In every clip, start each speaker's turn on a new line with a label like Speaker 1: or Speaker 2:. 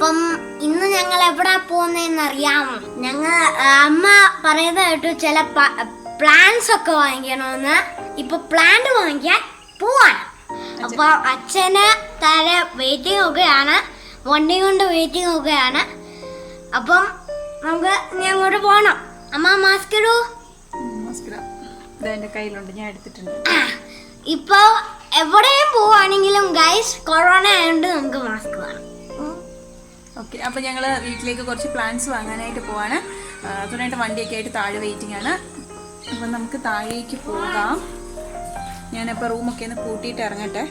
Speaker 1: അപ്പം ഇന്ന് ഞങ്ങൾ എവിടെ പോകുന്നതെന്ന് അറിയാമോ? ഞങ്ങൾ അമ്മ പറയുന്നത് കേട്ടു ചില പ്ലാന്റ്സ് ഒക്കെ വാങ്ങിക്കണമെന്ന്. ഇപ്പൊ പ്ലാന്റ് വാങ്ങിക്കാൻ പോവാണ്. അപ്പൊ അച്ഛന് താഴെ വെയിറ്റിംഗ് ഒക്കെയാണ്, വണ്ടി കൊണ്ട് വെയിറ്റിംഗ് ഒക്കെയാണ്. അപ്പം നമുക്ക് ഇനി അങ്ങോട്ട് പോകണം. അമ്മ മാസ്ക് ഇടൂ.
Speaker 2: കയ്യിലുണ്ട്, ഞാൻ എടുത്തിട്ടുണ്ട്.
Speaker 1: ഇപ്പൊ എവിടെയും പോവാണെങ്കിലും ഗൈസ് കൊറോണ ആയതുകൊണ്ട് നമുക്ക് മാസ്ക് വേണം.
Speaker 2: ഓക്കെ, അപ്പോൾ ഞങ്ങൾ വീട്ടിലേക്ക് കുറച്ച് പ്ലാന്റ്സ് വാങ്ങാനായിട്ട് പോവാണ്. അതിനായിട്ട് വണ്ടിയൊക്കെ ആയിട്ട് താഴെ വെയിറ്റിംഗ് ആണ്. അപ്പം നമുക്ക് താഴേക്ക് പോകാം. ഞാനിപ്പോൾ റൂമൊക്കെ ഒന്ന് കൂട്ടിയിട്ട് ഇറങ്ങട്ടെ.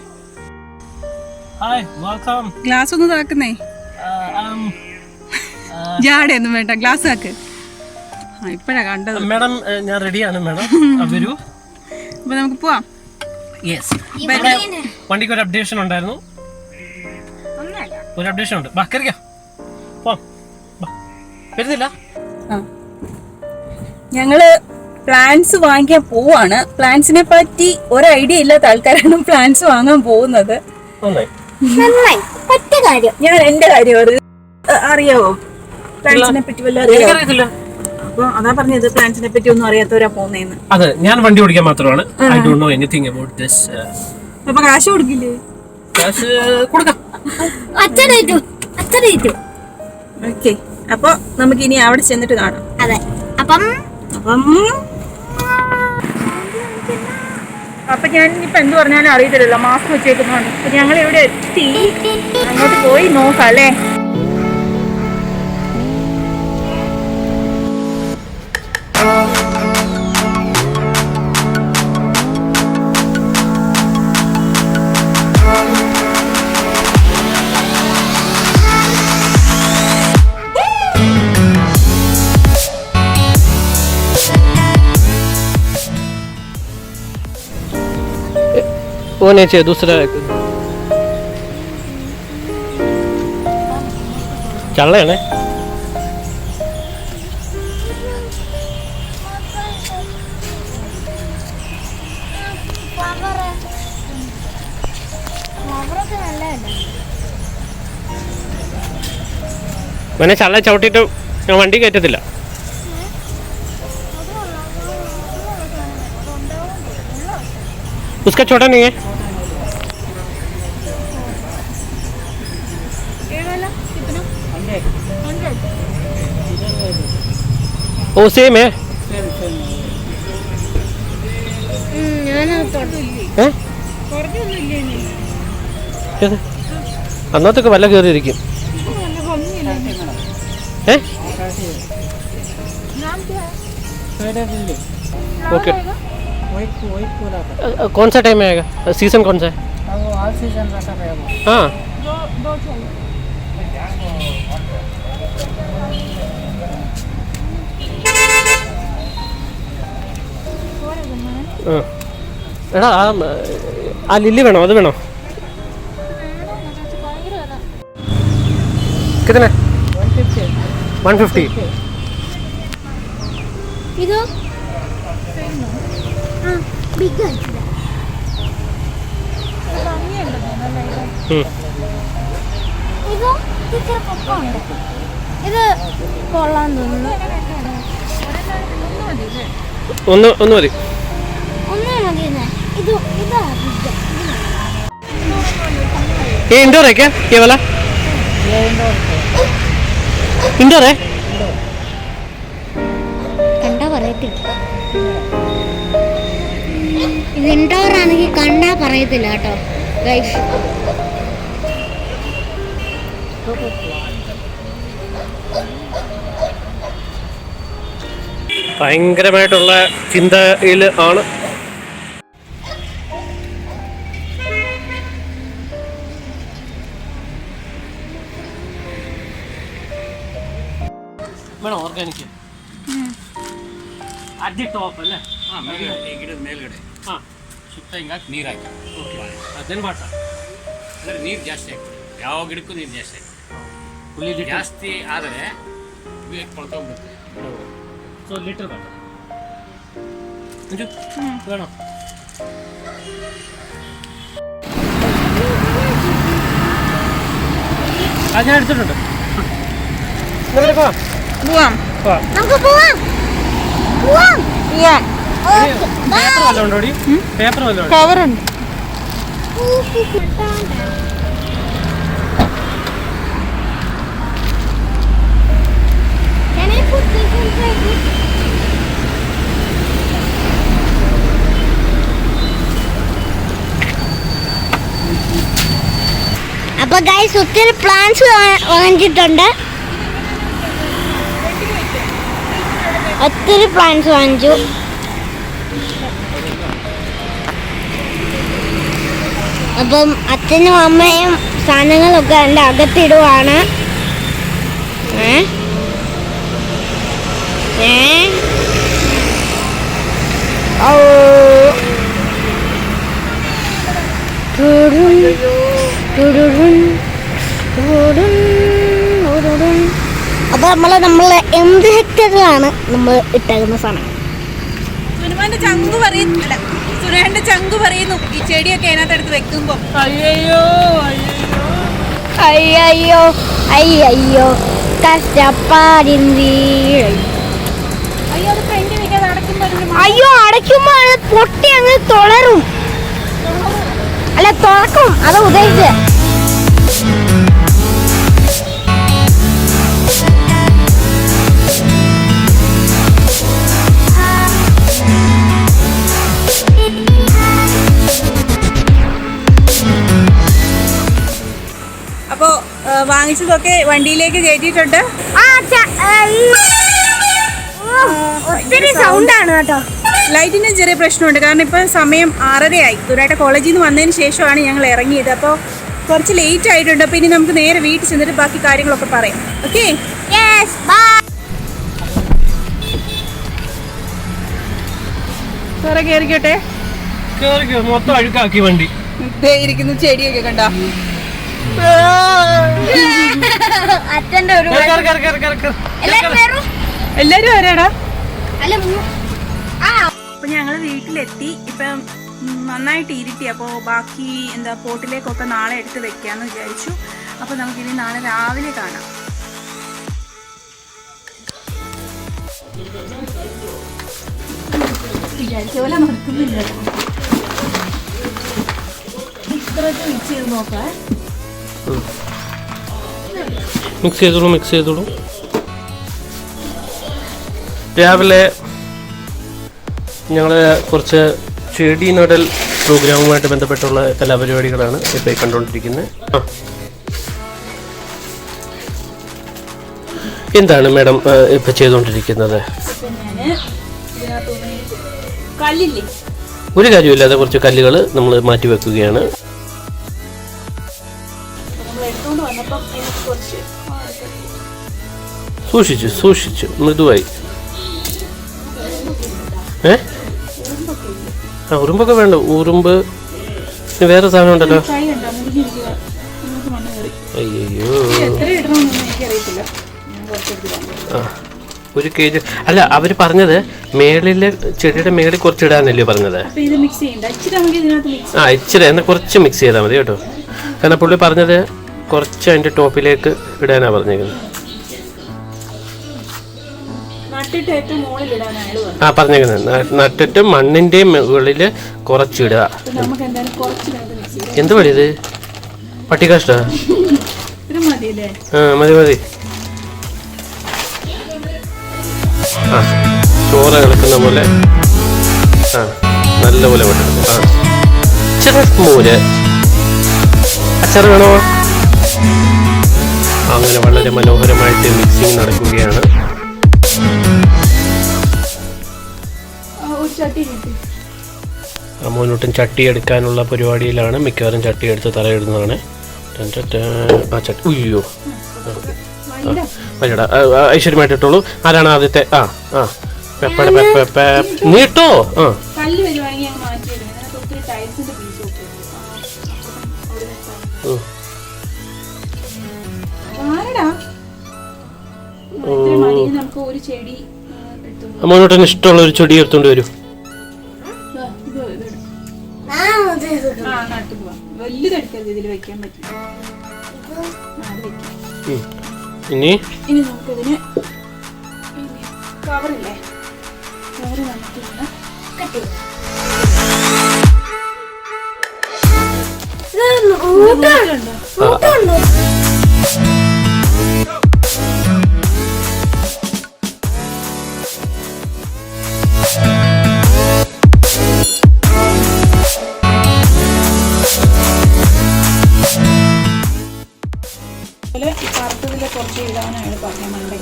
Speaker 2: ഗ്ലാസ് ഒന്ന് താക്കുന്നേ. ജാടയൊന്നും വേണ്ട, ഗ്ലാസ് താക്ക്. ഇപ്പഴാ കണ്ടത്.
Speaker 3: മാഡം ഞാൻ റെഡിയാണ് മാഡം. വരൂ.
Speaker 2: അപ്പൊ നമുക്ക് പോവാം.
Speaker 3: വണ്ടിക്ക് ഒരു അപ്ഡേഷൻ ഉണ്ടായിരുന്നു. ഒരു അപ്ഡേഷൻ ഉണ്ട്. വരുന്നില്ല.
Speaker 2: ഞങ്ങള് പ്ലാന്റ്സ് വാങ്ങിക്കാൻ പോവാണ്. പ്ലാന്റ്സിനെ പറ്റി ഒരു ഐഡിയ ഇല്ലാത്ത ആൾക്കാരാണ് പ്ലാന്റ്സ് വാങ്ങാൻ പോകുന്നത്. ഞാൻ എന്റെ കാര്യം അറിയാവോ? പ്ലാന്റ്സിനെ പറ്റി വല്ല അറിയാമോ? അപ്പൊ അതാ പറഞ്ഞത്, പ്ലാന്റ്സിനെ പറ്റി ഒന്നും അറിയാത്തവരാ പോകുന്നേന്ന്.
Speaker 3: അതെ, ഞാൻ വണ്ടി ഓടിക്കാൻ മാത്രമാണ്. I don't know anything about this.
Speaker 2: അപ്പൊ കാശ് കൊടുക്കില്ലേ?
Speaker 3: കാശ് കൊടുക്കാം.
Speaker 2: ഓക്കെ, അപ്പൊ നമുക്ക് ഇനി അവിടെ ചെന്നിട്ട് കാണാം.
Speaker 1: അതെ, അപ്പം
Speaker 2: അപ്പൊ ഞാൻ ഇനിയിപ്പൊ എന്ത് പറഞ്ഞാലും അറിയത്തില്ലല്ലോ, മാസ്ക് വെച്ചേക്കുന്നതാണ്. അപ്പൊ ഞങ്ങൾ ഇവിടെ എത്തി, അങ്ങോട്ട് പോയി നോക്കാം അല്ലേ.
Speaker 3: वो नहीं चाहिए, दूसरा चल रहे हैं ना. मैंने चल चौटी वंडी कयറ്റത്തില്ല. उसका छोटा नहीं है. वो सेम है. അന്നത്തൊക്കെ വല്ല കയറിയിരിക്കും. ओके, कौन सा टाइम आएगा? सीजन कौन सा है? ऑल सीजन रहता है वो. हाँ, दो चाहिए. എടാ ആ ലില്ലി വേണോ? അത് വേണോ? कितने? 150.
Speaker 1: ഇത് കൊള്ളാൻ തോന്നുന്നു.
Speaker 3: ഒന്ന് മതി. ये इंडोर है क्या? ये वाला इंडोर है?
Speaker 1: കണ്ടാ പറയത്തില്ല. ഇത് ഇൻഡോർ ആണെങ്കിൽ കണ്ടാ പറയത്തില്ല കേട്ടോ ഗൈസ്.
Speaker 3: ഭയങ്കരമായിട്ടുള്ള ചിന്തയിൽ ആണ്. വേണോ ഓർഗാനിക്? ಅಡ್ಡಿ ಟಾಪ್ ಅಲ್ಲ? ಹಾಂ, ಗಿಡದ ಮೇಲ್ಗಡೆ. ಹಾಂ, ಸುತ್ತ ಹಿಂಗಾಗಿ ನೀರು ಹಾಕಿ. ಓಕೆ, ಅದೇನು ಬಾಟ ಅಂದರೆ ನೀರು ಜಾಸ್ತಿ ಆಗ್ತದೆ. ಯಾವ ಗಿಡಕ್ಕೂ ನೀರು ಜಾಸ್ತಿ ಆಗ್ತದೆ. ಫುಲ್ಲಿ ಜಾಸ್ತಿ ಆದರೆ ಕೊಳ್ಕೊಂಡ್ಬಿಡುತ್ತೆ. ಸೊ ಲೀಟರ್ ಬಾಟ വേണോ? അത് ഞാൻ എടുത്തിട്ടുണ്ട്.
Speaker 2: പോവാം.
Speaker 1: നമുക്ക് പോവാം. പോവാം.
Speaker 2: പോവാം. കവറുണ്ട്.
Speaker 1: Can I put this inside it? അപ്പൊ ഗൈസ് ഒത്തിരി പ്ലാന്റ്സ് വാങ്ങിച്ചിട്ടുണ്ട്. ഒത്തിരി പ്ലാന്റ്സ് വാങ്ങിച്ചു. അപ്പം അച്ഛനും അമ്മയും സാധനങ്ങളൊക്കെ എൻ്റെ അകത്തിടുവാണ്. അപ്പൊ നമ്മളെ എന്ത് ഹെക്ടറിലാണ് നമ്മൾ ഇട്ടേക്കുന്ന സാധനം.
Speaker 2: സുനമാന്റെ ചങ്കു പറയുന്നു ഈ ചെടിയൊക്കെ അതിനകത്ത് എടുത്ത് വെക്കുമ്പോ
Speaker 1: അയ്യോ അയ്യോ കഷ്ടപ്പാടിൻ വീഴ്. അയ്യോ അടയ്ക്കുമ്പോ അത് പൊട്ടി അങ്ങ് തുളരും. അല്ല തുറക്കും, അത് ഉദ്ദേശിച്ച്.
Speaker 2: അപ്പോ വാങ്ങിച്ചതൊക്കെ വണ്ടിയിലേക്ക് കയറ്റിയിട്ടുണ്ട്.
Speaker 1: ഒത്തിരി സൗണ്ടാണ് കേട്ടോ.
Speaker 2: ലൈറ്റിന് ചെറിയ പ്രശ്നമുണ്ട്, കാരണം ഇപ്പം സമയം 6:30 ദൂരായിട്ട് കോളേജിൽ നിന്ന് വന്നതിന് ശേഷമാണ് ഞങ്ങൾ ഇറങ്ങിയത്. അപ്പോൾ കുറച്ച് ലേറ്റ് ആയിട്ടുണ്ട്. അപ്പോൾ ഇനി നമുക്ക് നേരെ വീട്ടിൽ ചെന്നിട്ട് ബാക്കി കാര്യങ്ങളൊക്കെ പറയാം. ഓക്കെ, സാറേ കയറിക്കോട്ടെ.
Speaker 3: മൊത്തം അഴുക്കാക്കി വണ്ടി.
Speaker 2: ഇരിക്കുന്ന ചെടിയൊക്കെ കണ്ട
Speaker 1: അച്ഛൻ്റെ ഒരു
Speaker 2: എല്ലാരും ആരാടാ.
Speaker 1: അല്ല
Speaker 2: അപ്പൊ ഞങ്ങള് വീട്ടിലെത്തി. ഇപ്പം നന്നായിട്ട് ഇരുട്ടി. അപ്പോൾ ബാക്കി പോട്ടിലേക്കൊക്കെ നാളെ എടുത്ത് വെക്കാന്ന് വിചാരിച്ചു. അപ്പൊ നമുക്കിനി നാളെ രാവിലെ കാണാം. വിചാരിച്ച പോലെ നടക്കുന്നില്ല. ഇത്രയൊക്കെ മിക്സ് ചെയ്ത് നോക്കാം.
Speaker 3: മിക്സ് ചെയ്തോളൂ. രാവിലെ ഞങ്ങൾ കുറച്ച് ചെടി നടൽ പ്രോഗ്രാമുമായിട്ട് ബന്ധപ്പെട്ടുള്ള കലാപരിപാടികളാണ് ഇപ്പോൾ കണ്ടുകൊണ്ടിരിക്കുന്നത്. എന്താണ് മാഡം ഇപ്പം ചെയ്തുകൊണ്ടിരിക്കുന്നത്? ഒരു കാര്യമില്ലാതെ കുറച്ച് കല്ലുകൾ നമ്മൾ മാറ്റി വെക്കുകയാണ്. സൂക്ഷിച്ചു മൃദുവായി. ഉറുമ്പൊക്കെ വേണ്ട. ഉറുമ്പ് വേറെ സാധനം ഉണ്ടല്ലോ. അയ്യോ, ഒരു കേജ് അല്ല. അവർ പറഞ്ഞത് മേളിലെ ചെടിയുടെ മേളിൽ കുറച്ച് ഇടാനല്ലേ പറഞ്ഞത്? ഇച്ചിരി എന്നാൽ കുറച്ച് മിക്സ് ചെയ്താൽ മതി കേട്ടോ. കാരണം പുള്ളി പറഞ്ഞത് കുറച്ച് അതിൻ്റെ ടോപ്പിലേക്ക് ഇടാനാണ് പറഞ്ഞേക്കുന്നത്. പറഞ്ഞേക്കുന്നത് നട്ടിട്ട് മണ്ണിന്റെ മുകളിൽ കുറച്ചിടുക. എന്ത് പണി ഇത്? പട്ടികാഷ്ട? മതി. ചോറ് കളിക്കുന്ന പോലെ നല്ലപോലെ പട്ടെടുക്കും. ചെറിയ സ്പൂന് അച്ചാർ വേണോ? അങ്ങനെ വളരെ മനോഹരമായിട്ട് മിക്സിങ് നടക്കുകയാണ്. അമ്മൂനോട്ടും ചട്ടി എടുക്കാനുള്ള പരിപാടിയിലാണ്. മിക്കവാറും ചട്ടി എടുത്ത് തലയിടുന്നതാണ്. ഉയ്യോ, വല്ലടാ ഐശ്വര്യമായിട്ടിട്ടുള്ളൂ. ആരാണ് ആദ്യത്തെ? നീട്ടോ. അമ്മൂനോട്ടിന് ഇഷ്ടമുള്ള ഒരു ചെടി എടുത്തോണ്ട് വരൂ. ഇനി
Speaker 2: നമുക്കിതിന് കവറില്ലേ, കവറ് നമുക്കിങ്ങനെ കട്ട് ചെയ്യാം.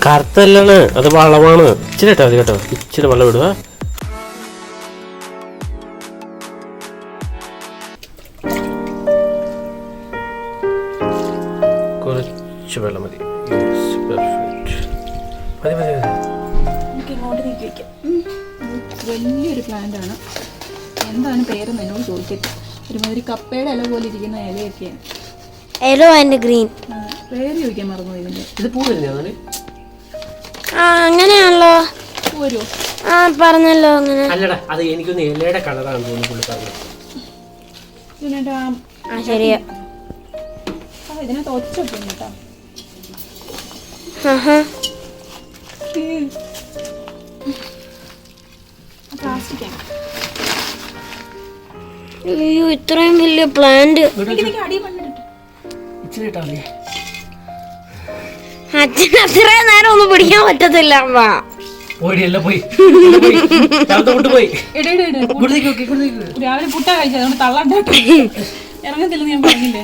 Speaker 3: കറുത്തല്ലാണ്, അത് വളമാണ്. ഇച്ചിരി ഇട്ടാ മതി കേട്ടോ, ഇച്ചിരി വെള്ളം ഇടുക. കുറച്ച് വെള്ളം മതി. മതി മതി മതി.
Speaker 2: നമുക്ക് ഇങ്ങോട്ട് നീക്കി വയ്ക്കാം. വലിയൊരു പ്ലാന്റ് ആണ്. എന്താണ് പേരെന്ന് എന്നോട് ചോദിക്കട്ടെ. ഒരുമാതിരി കപ്പയുടെ ഇല പോലെ ഇരിക്കുന്ന ഇലയൊക്കെയാണ്.
Speaker 1: Yellow and green.
Speaker 2: പേര് ചോദിക്കാൻ മറന്നു ഇതിന്റെ.
Speaker 3: ഇത് പൂ വരുന്നതാണ്.
Speaker 1: അങ്ങനെയാണല്ലോ.
Speaker 2: പോരോ?
Speaker 1: പറഞ്ഞല്ലോ അങ്ങനെ.
Speaker 3: അല്ലടാ, അത് എനിക്കൊന്ന് ഇലയുടെ കളറാണ് തോന്നുന്നു.
Speaker 1: ശരിയാ.
Speaker 2: ഇതിനകത്ത് ഒച്ചൊക്കെ കേട്ടോ.
Speaker 1: അയ്യോ, ഇത്രയും വലിയ പ്ലാന്റ്. അച്ഛന് അത്രയും നേരം ഒന്നും പിടിക്കാൻ പറ്റത്തില്ല.
Speaker 2: രാവിലെ പുട്ടാ കഴിച്ചത്, അതുകൊണ്ട് തള്ളണ്ട. ഇറങ്ങത്തില്ലെന്ന് ഞാൻ പറഞ്ഞില്ലേ.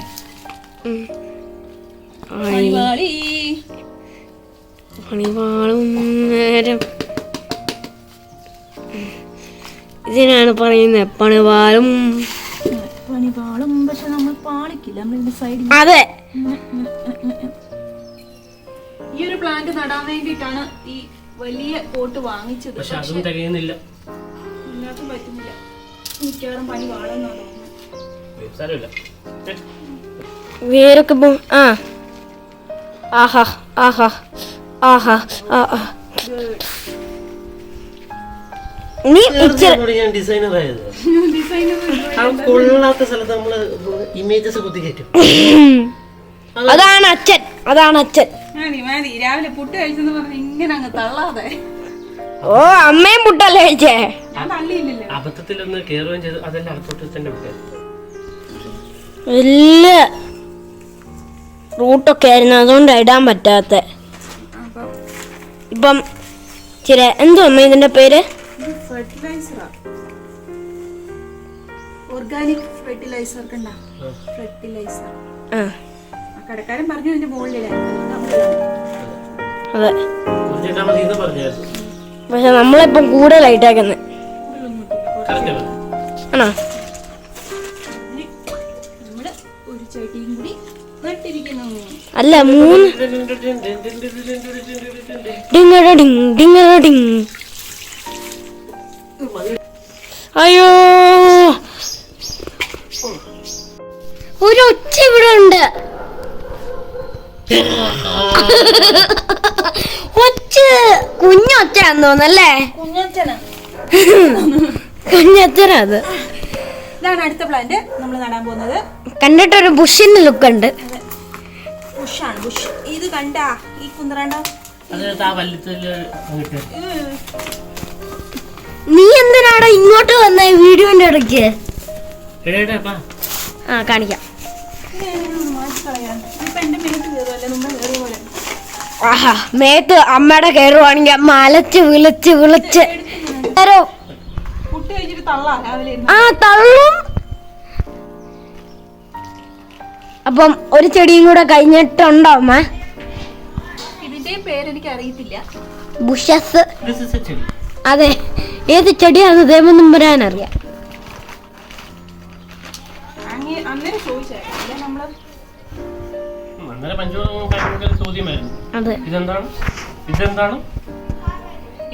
Speaker 1: പണിവാളും നേരം ഇതിനാണ് പറയുന്നത്, പണിവാളും.
Speaker 2: പണിവാളും പക്ഷെ നമ്മൾ പാളിക്കില്ല. നമ്മളിതിന്റെ സൈഡിൽ.
Speaker 1: അതെ,
Speaker 2: ഈ ഒരു പ്ലാന്റ് നടാൻ വേണ്ടിയിട്ടാണ് ഈ വലിയ പോട്ട് വാങ്ങിച്ചത്.
Speaker 3: പക്ഷെ അതും തികയുന്നില്ല.
Speaker 2: എല്ലാവർക്കും പറ്റുന്നില്ല. മിക്കവാറും പണി വാളെന്നാണ് തോന്നുന്നത്.
Speaker 1: വേരൊക്കെ ആഹാ ആഹാ ആഹാ ആഹാ. നീ
Speaker 3: കൊള്ളാത്ത സ്ഥലത്ത് നമ്മള് ഇമേജസ് കുത്തി കയറ്റും.
Speaker 1: അതാണ് അച്ഛൻ, അതാണ് അച്ഛൻ.
Speaker 2: രാവിലെ പുട്ട് കഴിച്ചെന്ന് പറഞ്ഞ ഇങ്ങനെ അങ്ങ് തള്ളാതെ.
Speaker 1: ഓ, അമ്മയും പുട്ടല്ലേ കഴിച്ചേ?
Speaker 2: ഞാൻ തള്ളിയില്ലല്ലോ.
Speaker 3: അബദ്ധത്തിലൊന്ന് കേറുകയും ചെയ്തു. അതെല്ലാം അകത്തോട്ട് തന്നെ വിട്ടത്.
Speaker 1: വലിയ റൂട്ടൊക്കെ ആയിരുന്നു, അതുകൊണ്ട് ഇടാൻ പറ്റാത്ത. ഇപ്പം ചില എന്തോ അമ്മ ഇതിന്റെ പേര്?
Speaker 2: Organic fertiliser. ഫെർട്ടിലൈസർ കടക്കാരൻ പറഞ്ഞു ഇതിന്റെ മുകളിലായിരുന്നു.
Speaker 1: അതെ, പക്ഷെ നമ്മളിപ്പം കൂടുതലായിട്ടേക്കുന്നത് ആണോ?
Speaker 2: ഒരു ചെടിയും കൂടി നട്ടിരിക്കുന്നു.
Speaker 1: അല്ല, 3 ഡിങ്. അയ്യോ, ഒരു ഒച്ച ഇവിടെ ഉണ്ട്. ഒച്ച കുഞ്ഞൊച്ചാന്ന് തോന്നല്ലേ? കുഞ്ഞച്ഛനാ അത്.
Speaker 2: ഇതാണ് അടുത്ത പ്ലാന്റ് നമ്മൾ നടാൻ പോകുന്നത്.
Speaker 1: കണ്ടിട്ടൊരു ബുഷിന്റെ ലുക്ക് ഉണ്ട്.
Speaker 2: ബുഷാണ്, ബുഷ്. ഇത് കണ്ടാ ഈ കുന്തറാണ്ട.
Speaker 1: നീ എന്തിനാടാ ഇങ്ങോട്ട് വന്ന വീഡിയോന്റെ ഇടയ്ക്ക്? കാണിക്കാം. ആഹാ, മേത്ത് അമ്മയുടെ കയറുവാണെങ്കിൽ അമ്മ അലച്ച് വിളിച്ച് തള്ളും. അപ്പം ഒരു ചെടിയും കൂടെ കഴിഞ്ഞിട്ടുണ്ടോ അമ്മ?
Speaker 2: ഇതിന്റെ പേര് എനിക്ക് അറിയത്തില്ല.
Speaker 1: ബുഷസ്. അതെ, ഏത് ചെടിയാന്ന് ദേവൊന്നും വരാനറിയാം.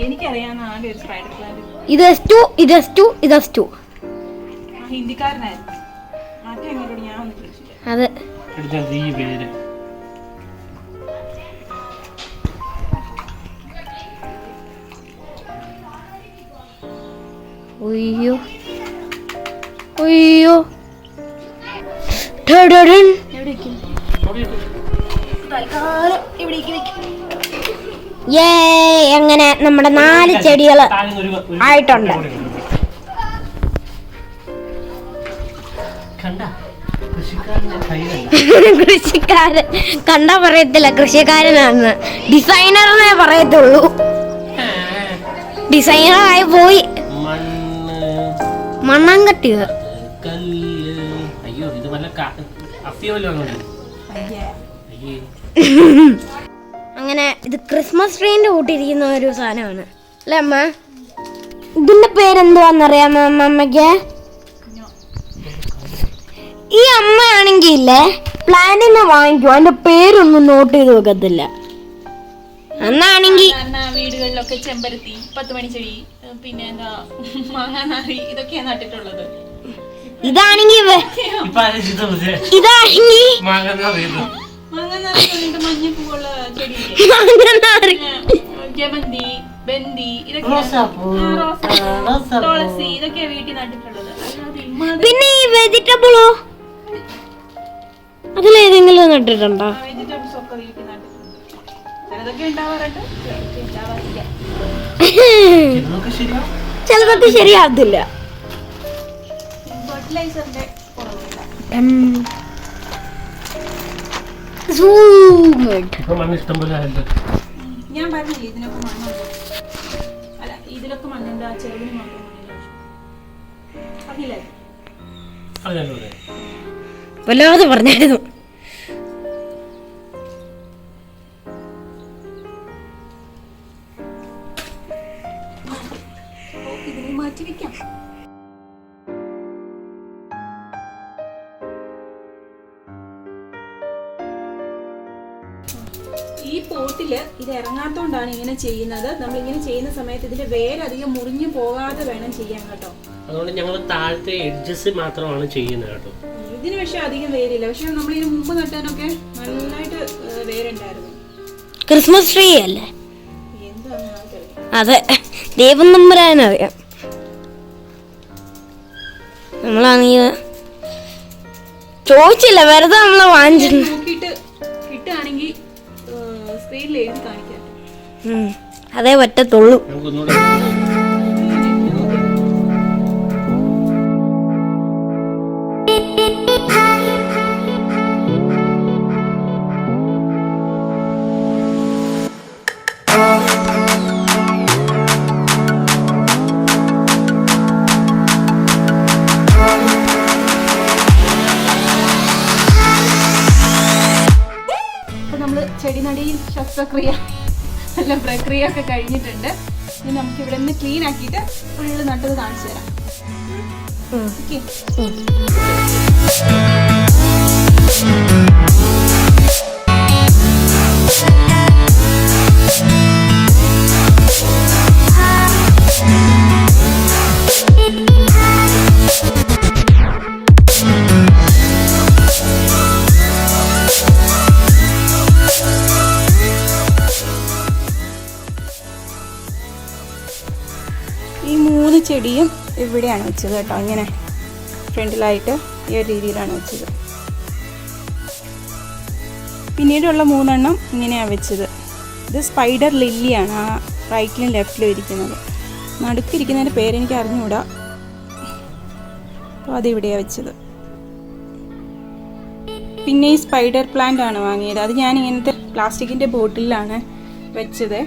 Speaker 2: എനിക്കറിയാവുന്ന ആകെ ഒരു സ്പൈഡർ പ്ലാന്റ്.
Speaker 1: ഇത്
Speaker 2: ഹിന്ദിക്കാരനായിരുന്നു. മറ്റേ എങ്ങോട്ട് ഞാൻ ഒന്നും വിളിച്ചില്ല.
Speaker 1: അതെ, ഒയ്യോ
Speaker 2: തൽക്കാലം ഇവിടേക്ക് വെക്കും.
Speaker 1: അങ്ങനെ നമ്മുടെ 4 ചെടികൾ ആയിട്ടുണ്ട്. കൃഷിക്കാരൻ കണ്ടാ പറയത്തില്ല കൃഷിക്കാരനാണെന്ന്, ഡിസൈനറെന്നേ പറയത്തുള്ളൂ. ഡിസൈനറായി പോയി. മണ്ണം കെട്ടിയ അങ്ങനെ ഇത് ക്രിസ്മസ് ട്രീന്റെ കൂട്ടിയിരിക്കുന്ന ഒരു സാധനമാണ് അല്ലേ അമ്മ? ഇതിന്റെ പേരെന്തുവാന്നറിയാമോ അമ്മയ്ക്ക്? ഈ അമ്മയാണെങ്കിൽ ഇല്ലേ പ്ലാന്റിന് വാങ്ങിക്കും, അതിന്റെ പേരൊന്നും നോട്ട് ചെയ്ത് വെക്കത്തില്ല. അന്നാണെങ്കിൽ
Speaker 2: വീടുകളിലൊക്കെ ചെമ്പരത്തി, 10 മണിച്ചെടി, പിന്നെ എന്താ മാങ്ങാനാറി, ഇതൊക്കെയാണ് നട്ടിട്ടുള്ളത്.
Speaker 1: ഇതാണെങ്കിൽ
Speaker 2: മഞ്ഞപ്പൂവുള്ള ചെടി, ജമന്തി, ബന്ദി, തുളസി, ഇതൊക്കെയാ വീട്ടിൽ നട്ടിട്ടുള്ളത്.
Speaker 1: പിന്നെ ഈ വെജിറ്റബിളോ അതിലേതെങ്കിലും നട്ടിട്ടുണ്ടോ?
Speaker 2: വെജിറ്റബിൾസ് ഒക്കെ വീട്ടിൽ നട്ടിട്ടുണ്ട്. ചിലതൊക്കെ ഉണ്ടാവാറുണ്ട്, ചിലതൊക്കെ ഉണ്ടാവാറില്ല.
Speaker 1: ചിലതൊക്കെ ശരിയാകത്തില്ല.
Speaker 2: ഫെർട്ടിലൈസറിന്റെ കുറവില്ല. ഞാൻ പറഞ്ഞില്ലേ ഇതിനൊക്കെ മണ്ണുണ്ട്. അല്ല ഇതിലൊക്കെ മണ്ണുണ്ട്, ആ ചെറുതിന് മാത്രം മണ്ണില്ല.
Speaker 1: വല്ലാതെ പറഞ്ഞായിരുന്നു.
Speaker 2: ഇതിനെ മാറ്റി വെക്കാം. ഈ പോട്ടില് ഇത് ഇറങ്ങാത്തോണ്ടാണ് ഇങ്ങനെ ചെയ്യുന്നത്. നമ്മൾ ഇങ്ങനെ ചെയ്യുന്ന സമയത്ത് ഇതിന്റെ വേരധികം മുറിഞ്ഞു പോകാതെ വേണം ചെയ്യാൻ കേട്ടോ.
Speaker 4: അതുകൊണ്ട് ഞങ്ങൾ താഴത്തെ എഡ്ജസ് മാത്രമാണ് ചെയ്യുന്നത് കേട്ടോ.
Speaker 2: ഇതിന് പക്ഷെ അധികം വേരില്ല. പക്ഷെ നമ്മൾ ഇതിന് മുമ്പ് നട്ടാനൊക്കെ നന്നായിട്ട് വേരുണ്ടായിരുന്നു.
Speaker 1: ക്രിസ്മസ് ട്രീ അല്ലേ?
Speaker 2: എന്താണ് ആൾക്കാർ
Speaker 1: അതെ, ദൈവം നമ്പരാനറിയാം. നമ്മളാണെങ്കിൽ ചോദിച്ചില്ല, വെറുതെ നമ്മളെ വാങ്ങിച്ചു
Speaker 2: നോക്കിയിട്ട് കിട്ടുകയാണെങ്കിൽ സ്ക്രീനിൽ എഴുതി കാണിക്കാം.
Speaker 1: അതേ പറ്റത്തുള്ളൂ.
Speaker 2: ചെടി നടീൽ ശസ്ത്രക്രിയ അല്ല പ്രക്രിയ ഒക്കെ കഴിഞ്ഞിട്ടുണ്ട്. ഇനി നമുക്ക് ഇവിടെ നിന്ന് ക്ലീൻ ആക്കിയിട്ട് ഫുള്ള് നട്ടത് കാണിച്ചു തരാം. ഓക്കെ, ഈ 3 ചെടിയും ഇവിടെയാണ് വെച്ചത് കേട്ടോ. ഇങ്ങനെ ഫ്രണ്ടിലായിട്ട് ഈ ഒരു രീതിയിലാണ് വെച്ചത്. പിന്നീടുള്ള 3 എണ്ണം ഇങ്ങനെയാണ് വെച്ചത്. ഇത് സ്പൈഡർ ലില്ലിയാണ്, ആ റൈറ്റിലും ലെഫ്റ്റിലും ഇരിക്കുന്നത്. നടുക്കിരിക്കുന്നതിൻ്റെ പേരെനിക്ക് അറിഞ്ഞുകൂടാ. അപ്പോൾ അതിവിടെയാണ് വെച്ചത്. പിന്നെ ഈ സ്പൈഡർ പ്ലാന്റ് ആണ് വാങ്ങിയത്. അത് ഞാൻ ഇങ്ങനത്തെ പ്ലാസ്റ്റിക്കിൻ്റെ ബോട്ടിലാണ് വെച്ചത്.